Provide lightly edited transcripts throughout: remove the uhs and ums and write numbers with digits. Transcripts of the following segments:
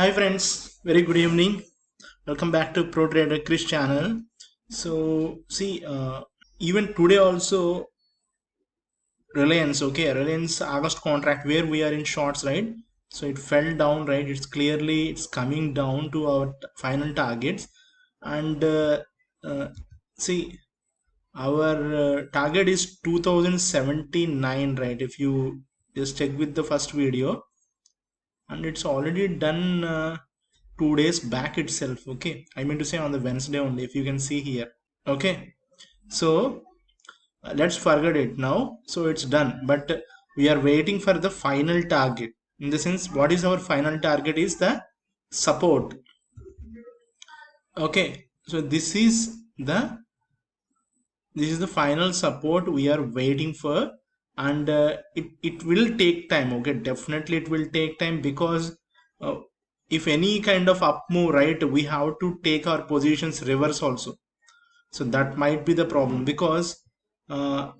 Hi friends, very good evening. Welcome back to Pro Trader Chris channel. Even today also Reliance August contract where we are in shorts, right? So it fell down, right? It's coming down to our final targets, and uh, see our target is 2079, right? If you just check with the first video, and it's already done 2 days back itself. Okay, I mean to say on the Wednesday only, if you can see here. Okay, so let's forget it now. So it's done, but we are waiting for the final target. In the sense, what is our final target is the support. Okay, so this is the final support we are waiting for, and it will take time. Okay, definitely it will take time because uh, if any kind of up move, right, we have to take our positions reverse also. So that might be the problem because uh,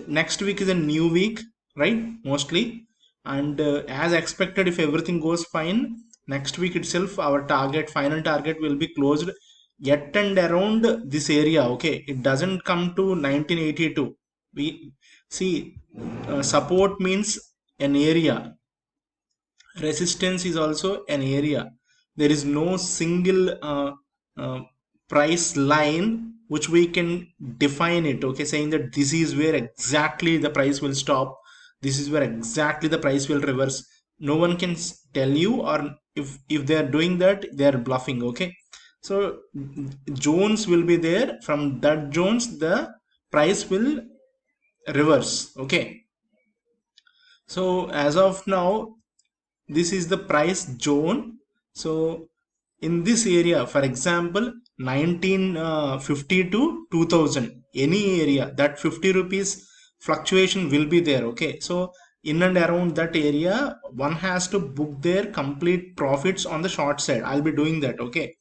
next week is a new week, right, mostly, and as expected, if everything goes fine, next week itself our final target will be closed yet and around this area. Okay, it doesn't come to 1982. We see, support means an area, resistance is also an area. There is no single uh, price line which we can define it, okay, saying that this is where exactly the price will stop, this is where exactly the price will reverse. No one can tell you, or if they are doing that, they are bluffing. Okay, so zones will be there. From that zones the price will reverse. Okay, so as of now, this is the price zone. So in this area, for example, 1950 to 2000, any area, that 50 rupees fluctuation will be there. Okay, so in and around that area, one has to book their complete profits on the short side. I'll be doing that. Okay,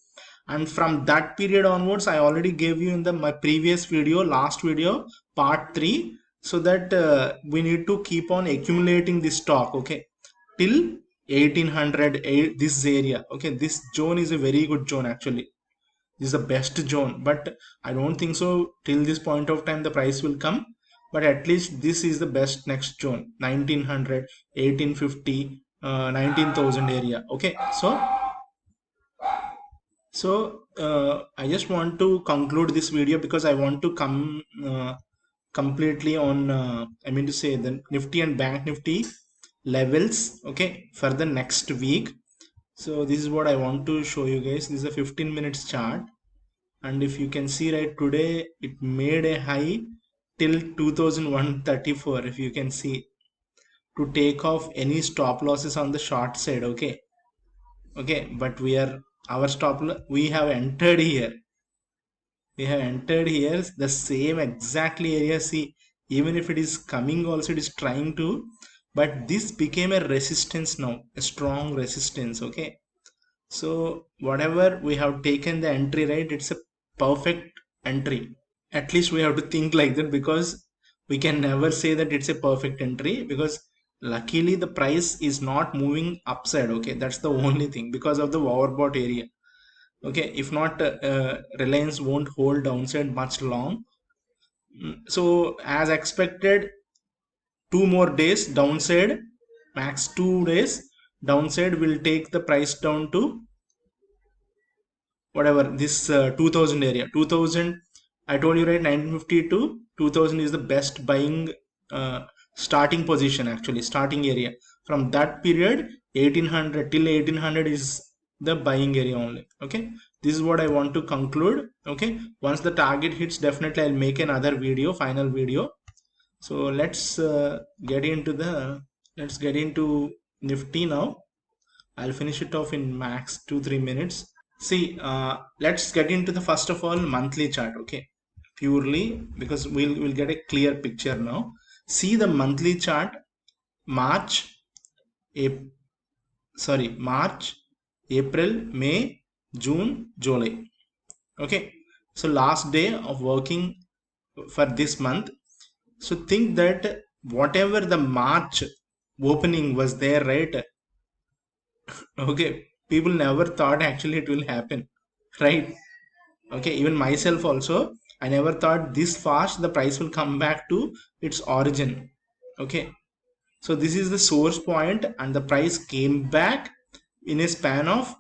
and from that period onwards, I already gave you in my previous video, last video, part 3, so that we need to keep on accumulating this stock. Okay, till 1800, this area. Okay, this zone is a very good zone actually. This is the best zone, but I don't think so till this point of time the price will come. But at least this is the best next zone, 1900, 1850, 19,000 area. Okay, so I just want to conclude this video because I want to come completely on I mean to say the Nifty and Bank Nifty levels, okay, for the next week. So this is what I want to show you guys. This is a 15 minutes chart, and if you can see, right, today it made a high till 2134. If you can see, to take off any stop losses on the short side. Okay, but our we have entered here. We have entered here the same exactly area. See, even if it is coming also, it is trying to, but this became a resistance now, a strong resistance. Okay, so whatever we have taken the entry, right, it's a perfect entry. At least we have to think like that, because we can never say that it's a perfect entry, because luckily the price is not moving upside. Okay, that's the only thing, because of the overbought area. Okay, if not, Reliance won't hold downside much long. So as expected, 2 more days downside, max 2 days downside will take the price down to whatever this 2000 area. 2000, I told you, right, 1950 to 2000 is the best buying starting position, actually starting area. From that period, 1800 till 1800 is the buying area only. Okay, this is what I want to conclude. Okay, once the target hits, definitely I'll make another video, final video. So let's get into Nifty now. I'll finish it off in max 2-3 minutes. See, let's get into the first of all monthly chart. Okay, purely because we'll get a clear picture now. See the monthly chart. March, April, March, April, May, June, July. Okay, so last day of working for this month. So think that whatever the March opening was there, right? Okay, People never thought actually it will happen, right? Okay, even myself also, I never thought this fast the price will come back to its origin. Okay, so this is the source point, and the price came back in a span of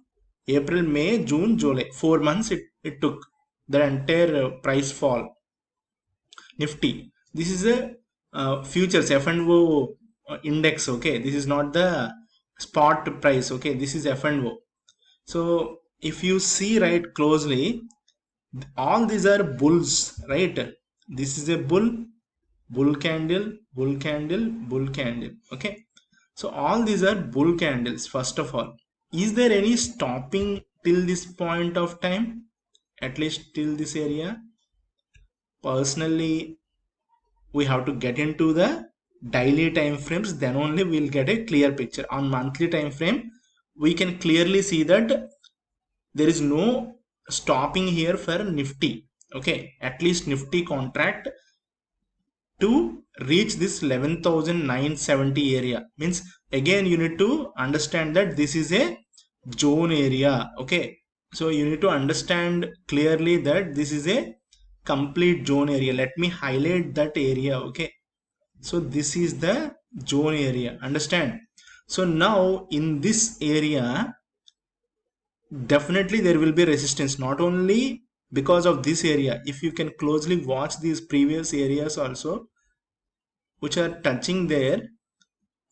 April, May, June, July. 4 months it took the entire price fall. Nifty, this is a futures F&O index. Okay, this is not the spot price. Okay, this is F&O. So if you see right closely, all these are bulls, right? This is a bull candle, bull candle, bull candle. Okay, so all these are bull candles. First of all, is there any stopping till this point of time, at least till this area? Personally, we have to get into the daily time frames, then only we'll get a clear picture. On monthly time frame, we can clearly see that there is no stopping here for Nifty. Okay, at least Nifty contract to reach this 11,970 area. Means again you need to understand that this is a zone area. Okay, so you need to understand clearly that this is a complete zone area. Let me highlight that area. Okay, so this is the zone area, understand? So now in this area, definitely there will be resistance, not only because of this area. If you can closely watch these previous areas also, which are touching there,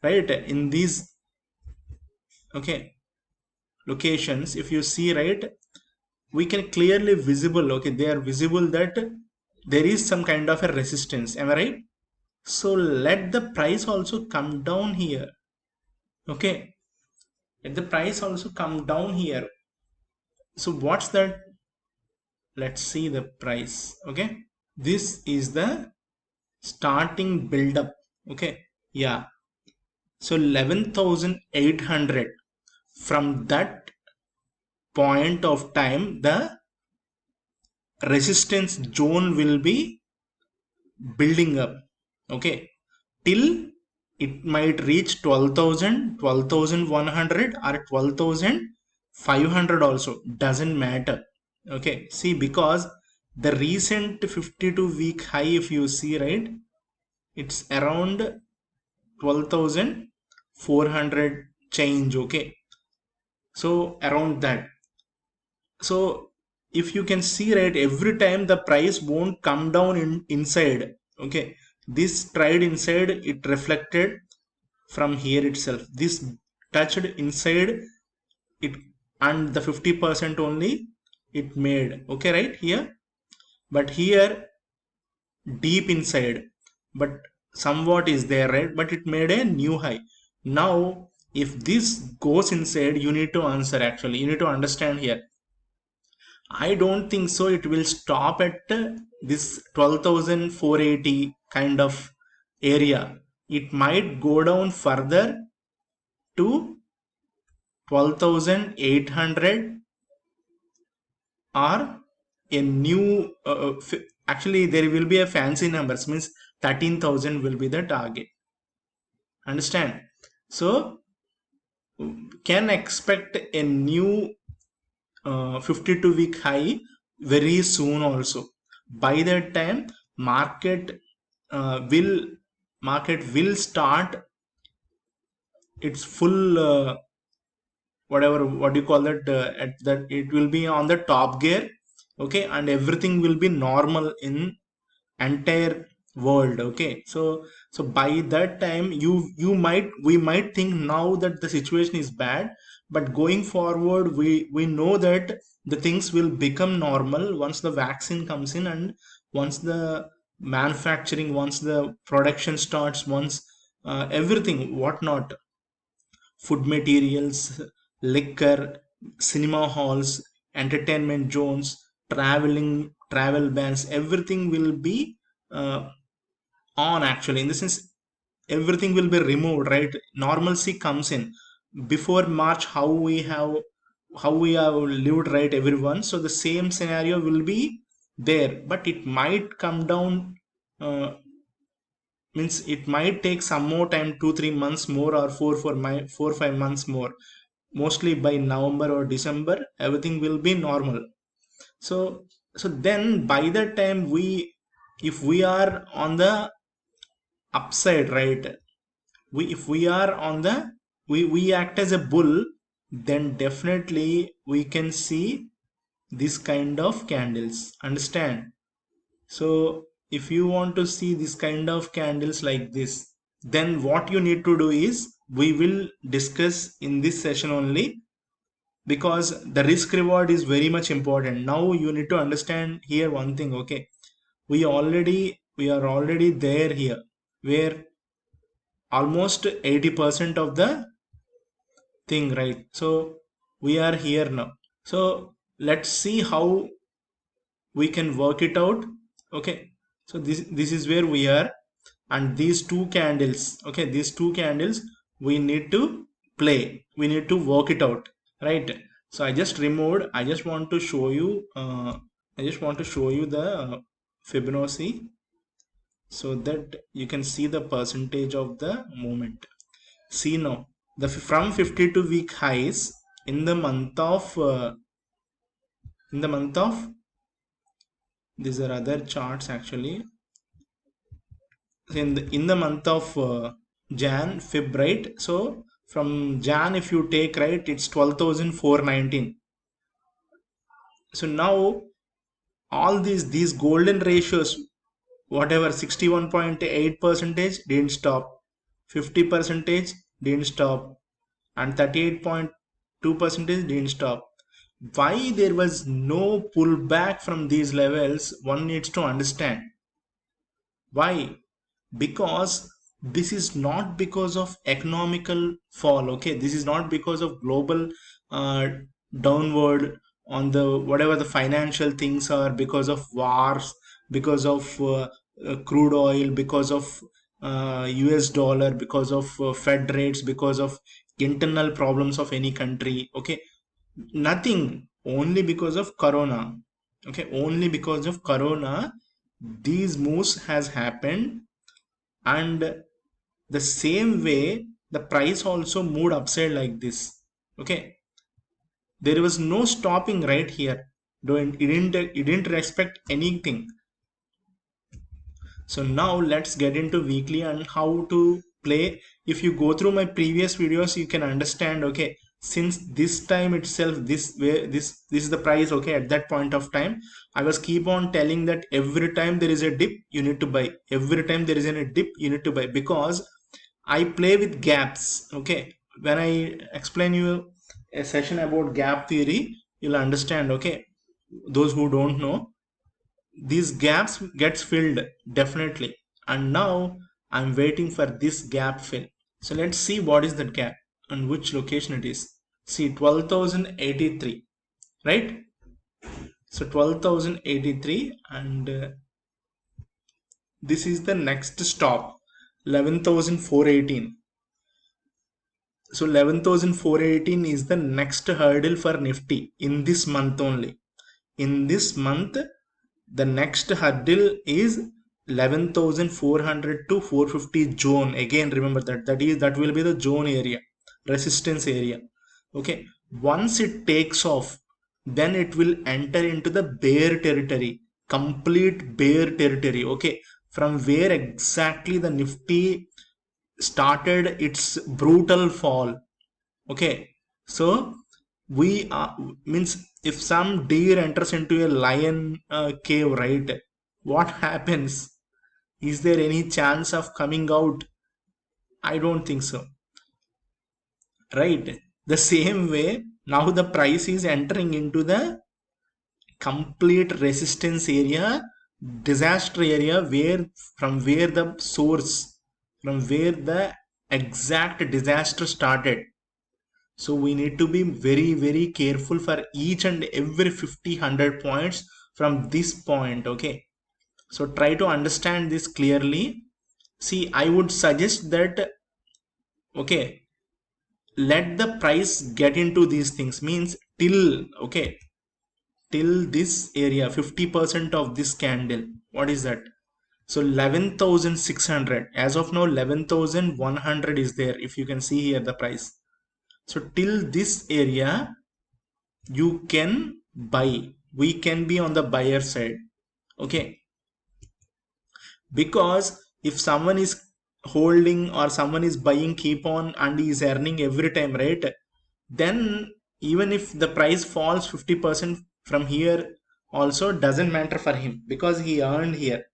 right, in these, okay, locations, if you see, right, we can clearly visible, okay, they are visible that there is some kind of a resistance. Am I right? So let the price also come down here. Okay, let the price also come down here. So what's that? Let's see the price. Okay, this is the starting build up. Okay, yeah, so 11,800. From that point of time, the resistance zone will be building up. Okay, till it might reach 12,000, 12,100, or 12,500 also, doesn't matter. Okay, see, because the recent 52-week high, if you see, right, it's around 12,400 change. Okay, so around that. So if you can see, right, every time the price won't come down inside. Okay, this tried inside, it reflected from here itself. This touched inside it, and the 50% only it made. Okay, right here, but here deep inside, but somewhat is there, right? But it made a new high. Now if this goes inside, you need to answer, actually you need to understand here. I don't think so it will stop at this 12,480 kind of area. It might go down further to 12,800, or a new actually there will be a fancy numbers, means 13,000 will be the target. Understand? So can expect a new 52-week high very soon also. By that time, market will start its full whatever, what do you call that, at that it will be on the top gear. Okay, and everything will be normal in entire world. Okay, so by that time, we might think now that the situation is bad, but going forward, we know that the things will become normal once the vaccine comes in, and once the manufacturing, once the production starts, once everything whatnot, food materials, liquor, cinema halls, entertainment zones, travel bans, everything will be uh, on, actually, in the sense everything will be removed, right? Normalcy comes in. Before March, how we have lived, right, everyone? So the same scenario will be there, but it might come down, uh, means it might take some more time, 2 3 months more, or 4 5 months more. mostly by November or December everything will be normal. So then by that time, if we are on the upside, right, if we are on the we act as a bull, then definitely we can see this kind of candles, understand? So if you want to see this kind of candles like this, then what you need to do is we will discuss in this session only, because the risk reward is very much important. Now you need to understand here one thing, okay? We are already there here, where almost 80% of the thing, right? So we are here now. So let's see how we can work it out. Okay, so this is where we are, and these two candles, okay, these two candles we need to play, we need to work it out, right? So I just removed, I just want to show you the Fibonacci, so that you can see the percentage of the movement. See now, the from 52 week highs in the month of these are other charts actually. In the month of Jan, Feb, right? So from Jan, if you take, right, it's 12,419. So now all these golden ratios, whatever, 61.8 percentage didn't stop, 50 percentage didn't stop, and 38.2 percentage didn't stop. Why there was no pullback from these levels, one needs to understand why. Because this is not because of economical fall, okay, this is not because of global uh, downward on the whatever the financial things are, because of wars, because of crude oil, because of US dollar, because of Fed rates, because of internal problems of any country, okay, nothing, only because of corona, okay, only because of corona these moves has happened. And the same way the price also moved upside like this, okay, there was no stopping right here, though it didn't respect anything. So now let's get into weekly and how to play. If you go through my previous videos, you can understand, okay, since this time itself, this is the price, okay, at that point of time I was keep on telling that every time there is a dip you need to buy, every time there is a dip you need to buy, because I play with gaps, okay. When I explain you a session about gap theory, you'll understand, okay. Those who don't know, these gaps gets filled definitely, and now I'm waiting for this gap fill. So let's see what is that gap and which location it is. See, 12,083, right? So 12,083, and this is the next stop, 11,418. So 11,418 is the next hurdle for Nifty in this month only. In this month, the next hurdle is 11,400 to 450 zone. Again, remember that will be the zone area, resistance area. Okay. Once it takes off, then it will enter into the bear territory, complete bear territory. Okay. From where exactly the Nifty started its brutal fall, okay. So we means if some deer enters into a lion cave, right, what happens? Is there any chance of coming out? I don't think so, right? The same way now the price is entering into the complete resistance area, disaster area, where from where the source, from where the exact disaster started. So we need to be very, very careful for each and every 50, 100 points from this point, okay. So try to understand this clearly. See, I would suggest that, okay, let the price get into these things, means till, okay, till this area, 50% of this candle, what is that? So 11,600, as of now 11,100 is there, if you can see here the price. So till this area you can buy. We can be on the buyer side. Okay, because if someone is holding or someone is buying keep on and he is earning every time, right, then even if the price falls 50% from here also doesn't matter for him because he earned here.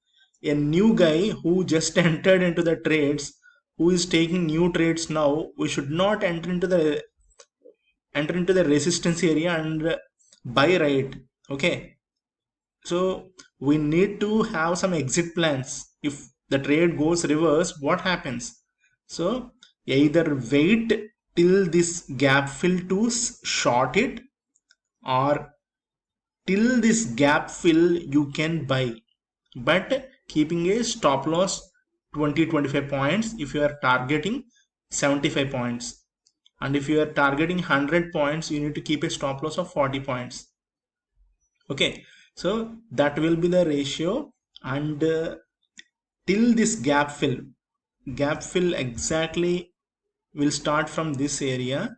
A new guy who just entered into the trades, who is taking new trades now, we should not enter into the resistance area and buy, right? Okay, so we need to have some exit plans. If the trade goes reverse, what happens? So either wait till this gap fill to short it, or till this gap fill you can buy, but keeping a stop loss 20-25 points if you are targeting 75 points, and if you are targeting 100 points you need to keep a stop loss of 40 points. Okay, so that will be the ratio. And till this gap fill exactly will start from this area.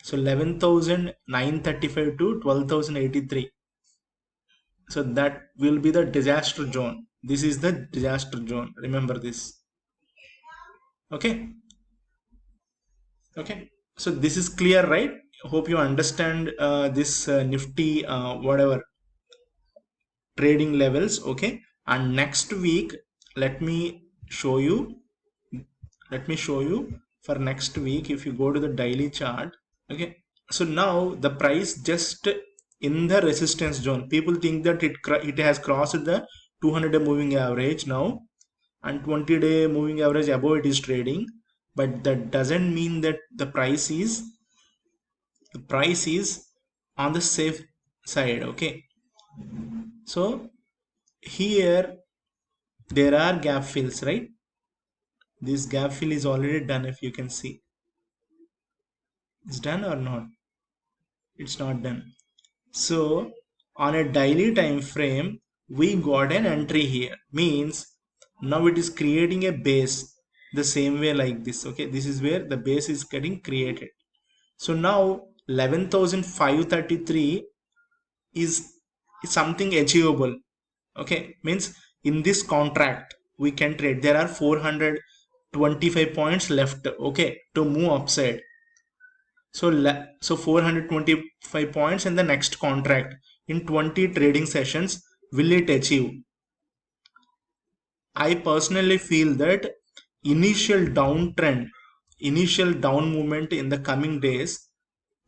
So 11,935 to 12,083. So that will be the disaster zone. This is the disaster zone. Remember this. Okay. Okay. So this is clear, right? Hope you understand this nifty whatever trading levels. Okay. And next week, let me show you. Let me show you for next week. If you go to the daily chart. Okay. So now the price just in the resistance zone. People think that it has crossed the 200-day moving average now, and 20-day moving average above it is trading, but that doesn't mean that the price is on the safe side. Okay, so here there are gap fills, right? This gap fill is already done. If you can see, it's done or not? It's not done. So on a daily time frame we got an entry here, means now it is creating a base the same way like this. Okay, this is where the base is getting created. So now 11,533 is something achievable. Okay, means in this contract we can trade. There are 425 points left, okay, to move upside. So 425 points in the next contract in 20 trading sessions will it achieve? I personally feel that initial downtrend, initial down movement in the coming days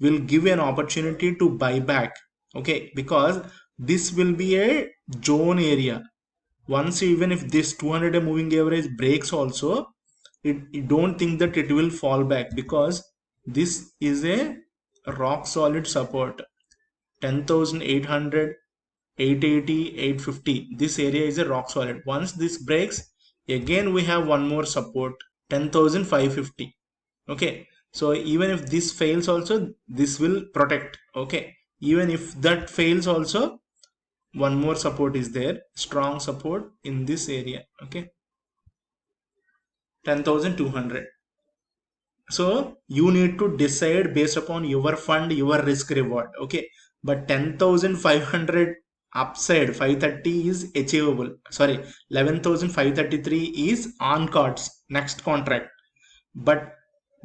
will give an opportunity to buy back. Okay, because this will be a zone area. Once, even if this 200-day moving average breaks also, you don't think that it will fall back, because this is a rock solid support. 10,800, 880, 850, this area is a rock solid. Once this breaks, again we have one more support, 10,550. Okay, so even if this fails also, this will protect. Okay, even if that fails also, one more support is there, strong support in this area. Okay, 10,200. So you need to decide based upon your fund, your risk reward. Okay, but 10,500 upside 530 is achievable. Sorry, 11,533 is on cards next contract. But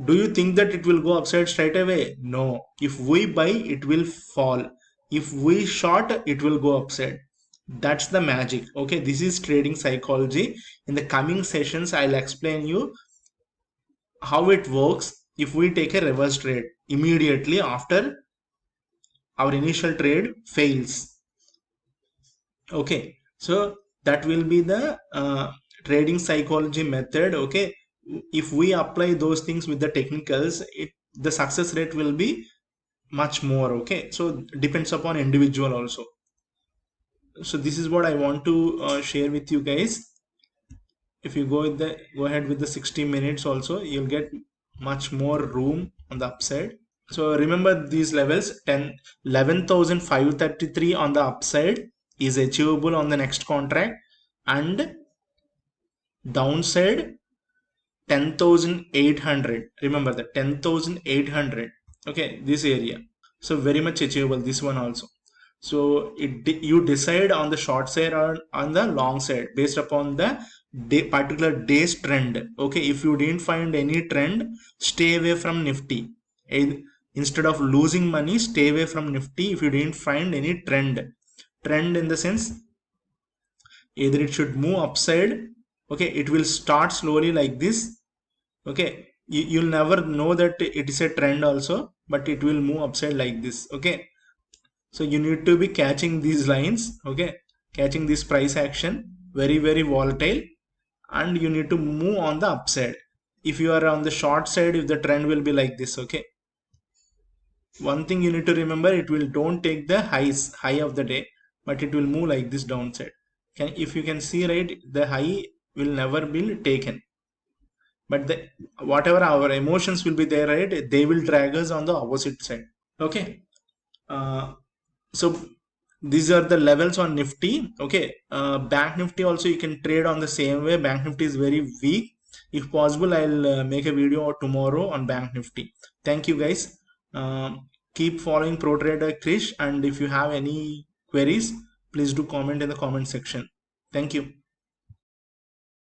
do you think that it will go upside straight away? No. If we buy, it will fall. If we short, it will go upside. That's the magic. Okay, this is trading psychology. In the coming sessions, I'll explain you how it works if we take a reverse trade immediately after our initial trade fails. Okay, so that will be the trading psychology method. Okay, if we apply those things with the technicals, the success rate will be much more. Okay, so depends upon individual also. So this is what I want to share with you guys. If you go ahead with the 60 minutes also, you'll get much more room on the upside. So remember these levels, 11,533 on the upside is achievable on the next contract, and downside 10,800. Remember that 10,800. Okay, this area. So very much achievable, this one also. So you decide on the short side or on the long side based upon the particular day's trend. Okay, if you didn't find any trend, stay away from Nifty. Instead of losing money, stay away from Nifty if you didn't find any trend. Trend in the sense, either it should move upside. Okay, it will start slowly like this. Okay, you'll never know that it is a trend also, but it will move upside like this. Okay, so you need to be catching these lines. Okay, catching this price action, very volatile, and you need to move on the upside. If you are on the short side, if the trend will be like this. Okay, one thing you need to remember, it will don't take the high of the day, but it will move like this downside. If you can see, right, the high will never be taken, but whatever our emotions will be there, right, they will drag us on the opposite side. Okay, so these are the levels on Nifty. Okay, Bank Nifty also you can trade on the same way. Bank Nifty is very weak. If possible, I'll make a video tomorrow on Bank Nifty. Thank you guys. Keep following Pro Trader Krish, and if you have any queries, please do comment in the comment section. Thank you.